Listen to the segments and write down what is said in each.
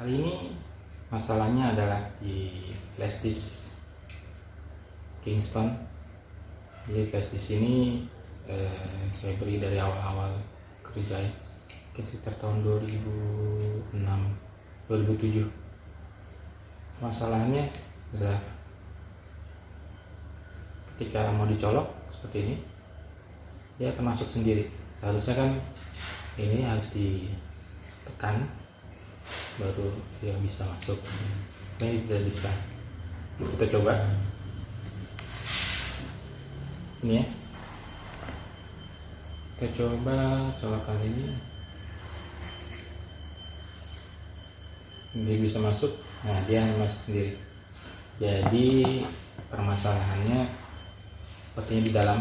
Kali ini masalahnya adalah di flash disk Kingston. Jadi flash disk ini saya beli dari awal-awal kerja ya, sekitar tahun 2006 2007. Masalahnya adalah ketika mau dicolok seperti ini, dia akan masuk sendiri. Seharusnya kan ini harus ditekan baru dia bisa masuk. Ini tidak bisa. Kita coba ini ya, kita coba kali ini dia bisa masuk. Nah, dia masuk sendiri. Jadi permasalahannya sepertinya di dalam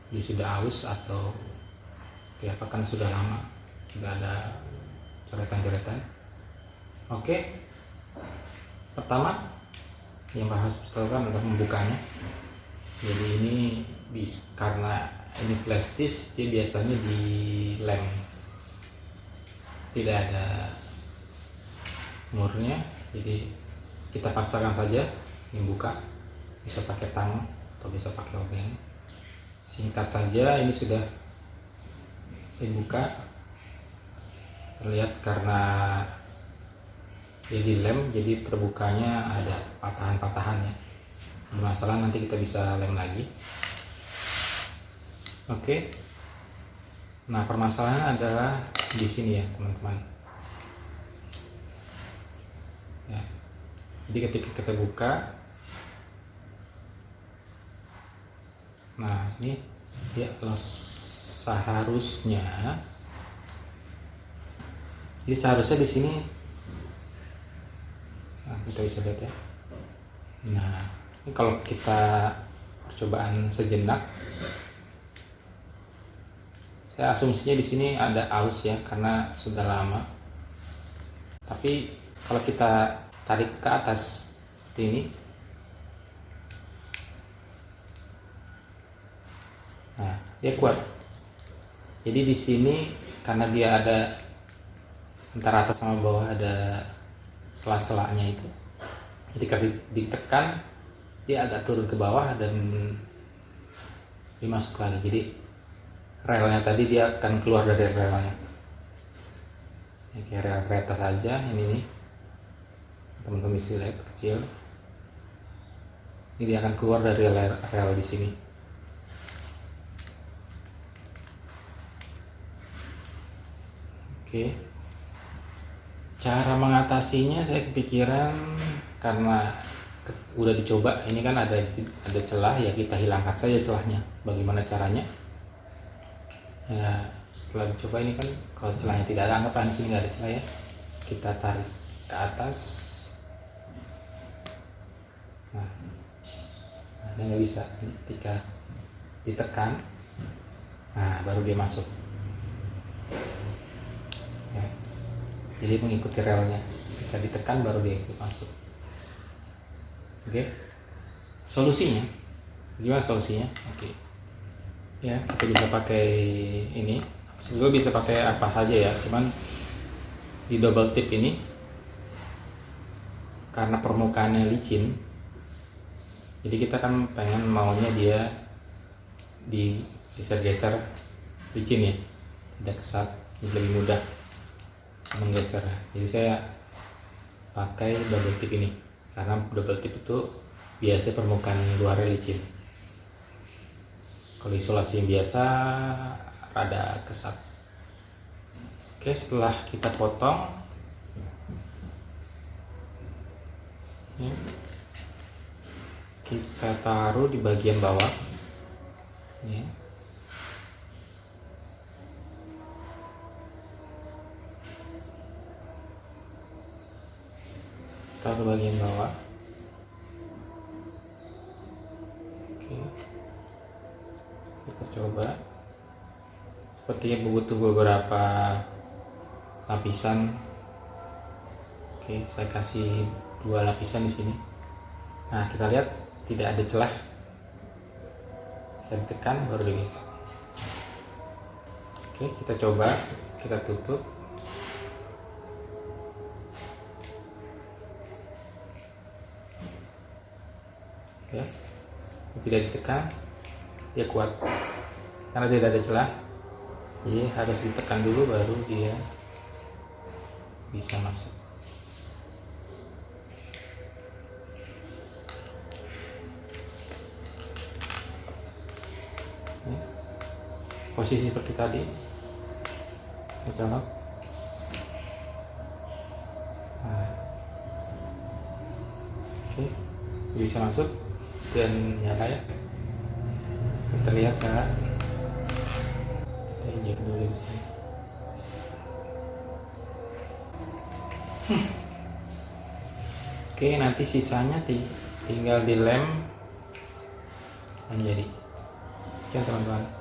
dia sudah aus atau apa, kan sudah lama sudah ada coretan-coretan. Oke, pertama yang harus dilakukan adalah membukanya. Jadi ini karena ini flash disk, dia biasanya dilem, tidak ada murnya, jadi kita paksakan saja dibuka. Bisa pakai tang atau bisa pakai obeng. Singkat saja, ini sudah saya buka. Terlihat karena dia dilem, jadi terbukanya ada patahan-patahannya. Masalah nanti kita bisa lem lagi. Oke. Nah, permasalahan adalah di sini ya, teman-teman. Ya. Jadi ketika kita buka, nah ini dia seharusnya. Jadi seharusnya di sini. Nah, kita bisa lihat ya. Nah, ini kalau kita percobaan sejenak, saya asumsinya di sini ada aus ya, karena sudah lama. Tapi kalau kita tarik ke atas seperti ini, nah dia kuat. Jadi di sini karena dia ada antara atas sama bawah ada sela-selanya itu, ketika ditekan dia agak turun ke bawah dan dimasuk lagi. Jadi relnya tadi dia akan keluar dari relnya. Ini kayak rel kereta saja ini nih, teman-teman bisa lihat kecil. Ini dia akan keluar dari rel di sini. Oke. Cara mengatasinya saya kepikiran, karena udah dicoba, ini kan ada celah ya, kita hilangkan saja celahnya. Bagaimana caranya? Ya, setelah dicoba ini kan kalau celahnya tidak ada, anggaplah di sini nggak ada celah ya. Kita tarik ke atas. Nah, dia nggak bisa. Ketika ditekan, nah baru dia masuk. Ya. Jadi mengikuti relnya, ketika ditekan baru dia ikut masuk. Oke, solusinya gimana solusinya? Oke, ya kita bisa pakai ini. Sebenarnya bisa pakai apa saja ya, cuman di double tip ini karena permukaannya licin, jadi kita kan pengen maunya dia digeser-geser licin ya, tidak kesat, jadi lebih mudah menggeser. Jadi saya pakai double tip ini karena double tip itu biasa permukaan luarnya licin. Kalau isolasi yang biasa rada kesat. Oke, setelah kita potong ya, kita taruh di bagian bawah ya. Taruh bagian bawah. Oke, kita coba. Sepertinya butuh beberapa lapisan. Oke, saya kasih 2 lapisan di sini. Nah, kita lihat tidak ada celah. Saya tekan baru bisa. Oke, kita coba, kita tutup. ya, tidak ditekan dia kuat karena tidak ada celah, jadi harus ditekan dulu baru dia bisa masuk. Ya. Posisi seperti tadi, kita colok. Nah. Oke, bisa masuk dan nyala ya, terlihat ya. Kita injek dulu di sini. Oke, nanti sisanya tinggal dilem menjadi. Oke teman-teman.